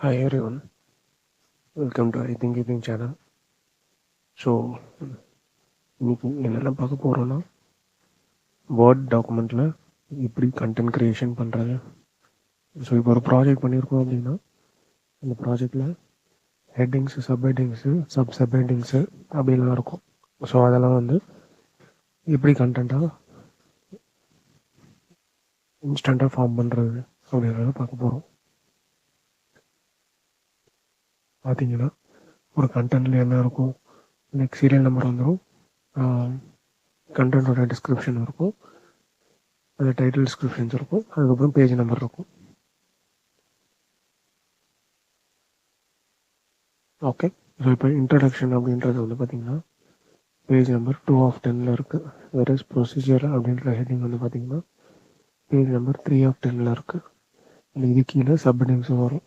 Hi everyone, welcome to I Think You Think channel. So இன்னைக்கு என்னென்ன பார்க்க போகிறோன்னா வேர்ட் டாக்குமெண்ட்டில் எப்படி கண்டென்ட் க்ரியேஷன் பண்ணுறது. ஸோ இப்போ ஒரு ப்ராஜெக்ட் பண்ணியிருக்கோம் அப்படின்னா அந்த ப்ராஜெக்டில் ஹெட்டிங்ஸு சப் ஹெட்டிங்ஸு அப்படிலாம் இருக்கும். ஸோ அதெல்லாம் வந்து எப்படி கண்டென்ட்டாக இன்ஸ்டண்ட்டாக ஃபார்ம் பண்ணுறது அப்படின்றத பார்க்க போகிறோம். பார்த்தீங்கன்னா ஒரு கண்டென்ட்டில் என்ன இருக்கும், லைக் சீரியல் நம்பர் வந்துடும், கண்டென்ட்டோட டிஸ்கிரிப்ஷன் இருக்கும், அந்த டைட்டில் டிஸ்கிரிப்ஷன்ஸ் இருக்கும், அதுக்கப்புறம் பேஜ் நம்பர் இருக்கும். ஓகே, ஸோ இப்போ இன்ட்ரடக்ஷன் அப்படின்றது வந்து பார்த்திங்கன்னா பேஜ் நம்பர் 2 of 10 இருக்குது. வேறஸ் ப்ரொசீஜர் அப்படின்ற ஹெட்டிங் வந்து பார்த்திங்கன்னா பேஜ் நம்பர் 3 of 10 இருக்குது. இது கீழே சப்ஹெட்டிங்ஸும் வரும்.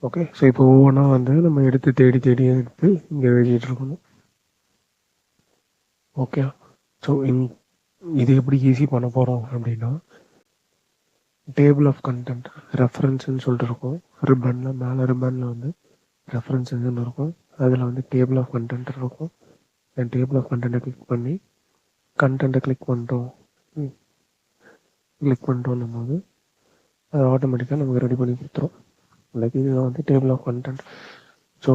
ஓகே, ஸோ இப்போ ஒவ்வொன்றா வந்து நம்ம எடுத்து தேடி எடுத்து இங்கே எழுதிட்டு இருக்கணும். ஓகே, ஸோ இது எப்படி ஈஸி பண்ண போகிறோம் அப்படின்னா டேபிள் ஆஃப் கண்டென்ட் ரெஃபரன்ஸ்ன்னு சொல்லிட்டு இருக்கும். ரிப்பனில் மேலே ரிப்பனில் வந்து ரெஃபரன்ஸ்ன்னு இருக்கும். அதில் வந்து டேபிள் ஆஃப் கண்டென்ட் இருக்கும். அந்த டேபிள் ஆஃப் கண்டென்ட்டை கிளிக் பண்ணி கண்டென்ட்டை கிளிக் பண்ணிட்டோம் போது அது ஆட்டோமேட்டிக்காக நமக்கு ரெடி பண்ணி கொடுத்துரும். லைக் இதுதான் வந்து டேபிள் ஆஃப் கண்டென்ட். ஸோ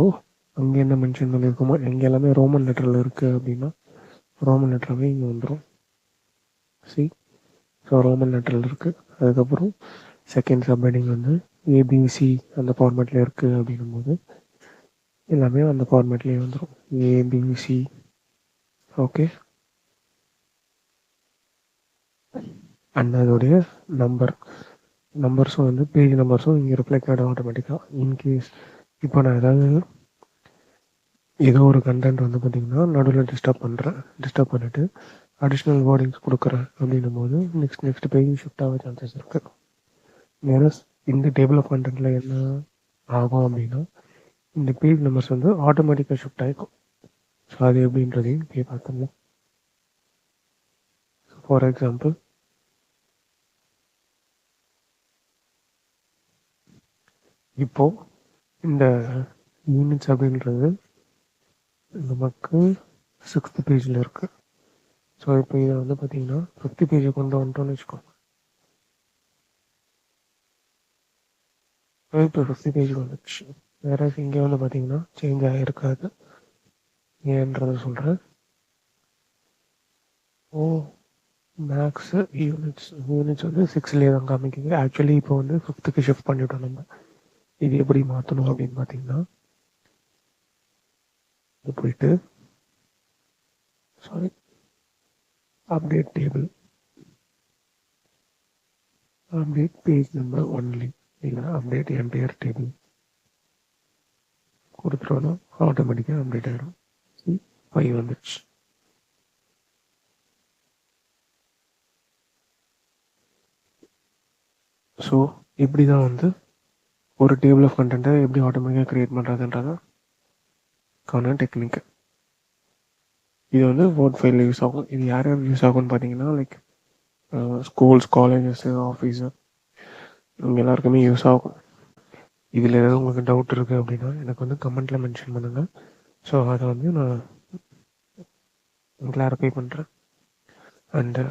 அங்கே என்ன மென்ஷன் பண்ணியிருக்கோமோ எங்கே எல்லாமே ரோமன் லெட்டரில் இருக்குது அப்படின்னா ரோமன் லெட்டராகவே இங்கே வந்துடும். ஸோ ரோமன் லெட்டரில் இருக்குது. அதுக்கப்புறம் செகண்ட் சப்ஹெட்டிங் வந்து ஏபிசி அந்த ஃபார்மேட்டில் இருக்குது அப்படின்னும் போது எல்லாமே அந்த ஃபார்மேட்லேயே வந்துடும், ஏபிசி. ஓகே, அண்ட் அதோடைய நம்பர்ஸும் வந்து பேஜ் நம்பர்ஸும் இங்கே ரிஃப்ளெக்ட் ஆகிடும் ஆட்டோமேட்டிக்காக. இன்கேஸ் இப்போ நான் ஏதோ ஒரு கண்டென்ட் வந்து பார்த்திங்கன்னா நடுவில் டிஸ்டர்ப் பண்ணிவிட்டு அடிஷ்னல் வேர்டிங்ஸ் கொடுக்குறேன் அப்படின்னும் போது நெக்ஸ்ட் பேஜ் ஷிஃப்ட் ஆக சான்சஸ் இருக்குது. வேறு இந்த டேபிள் ஆஃப் கண்டென்ட்டில் என்ன ஆகும் அப்படின்னா இந்த பேஜ் நம்பர்ஸ் வந்து ஆட்டோமேட்டிக்காக ஷிஃப்ட் ஆகிக்கும். ஸோ அது எப்படின்றதையும் இப்போ பார்த்துடலாம். ஃபார் எக்ஸாம்பிள் இப்போது இந்த யூனிட்ஸ் அப்படின்றது நமக்கு 6th பேஜில் இருக்குது. ஸோ இப்போ இதை வந்து பார்த்திங்கன்னா 5th பேஜை கொண்டு வந்துட்டோம்னு வச்சுக்கோங்க. இப்போ 5th பேஜுக்கு வந்துடுச்சு. வேறு இங்கே வந்து பார்த்திங்கன்னா சேஞ்ச் ஆகிருக்காது. ஏன்றதை சொல்கிறேன். மேக்ஸு யூனிட்ஸ் வந்து 6லேயே தான் காமிக்குது. ஆக்சுவலி இப்போ வந்து 5th ஷிஃப்ட் பண்ணிவிட்டோம் நம்ம. இது எப்படி மாற்றணும் அப்படின்னு பார்த்தீங்கன்னா போயிட்டு update table, update page number only, இல்லைனா அப்டேட் என்டையர் டேபிள் கொடுத்துட்டோன்னா ஆட்டோமேட்டிக்காக அப்டேட் ஆகிடும். 5 வந்துடுச்சு. ஸோ இப்படி தான் வந்து ஒரு டேபிள் ஆஃப் கண்டென்ட்டை எப்படி ஆட்டோமேட்டிக்காக க்ரியேட் பண்ணுறதுன்றதுக்கான டெக்னிக். இது வந்து வேர்ட் ஃபைலில் யூஸ் ஆகும். இது யார் யூஸ் ஆகும்னு பார்த்தீங்கன்னா லைக் ஸ்கூல்ஸ், காலேஜஸ்ஸு, ஆஃபீஸு, இவங்க எல்லாருக்குமே யூஸ் ஆகும். இதில் ஏதாவது உங்களுக்கு டவுட் இருக்குது அப்படின்னா எனக்கு வந்து கமெண்ட்டில் மென்ஷன் பண்ணுங்கள். ஸோ அதை வந்து நான் கிளாரிஃபை பண்ணுறேன். அண்டு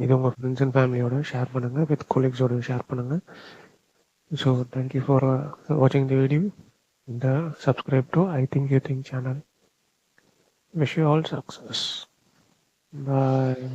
இது உங்கள் ஃப்ரெண்ட்ஸ் அண்ட் ஃபேமிலியோட ஷேர் பண்ணுங்கள், வித் கொலீக்ஸோட ஷேர் பண்ணுங்கள். ஸோ தேங்க்யூ ஃபார் வாட்சிங் the video and subscribe to I Think You Think channel. Wish you all success. Bye.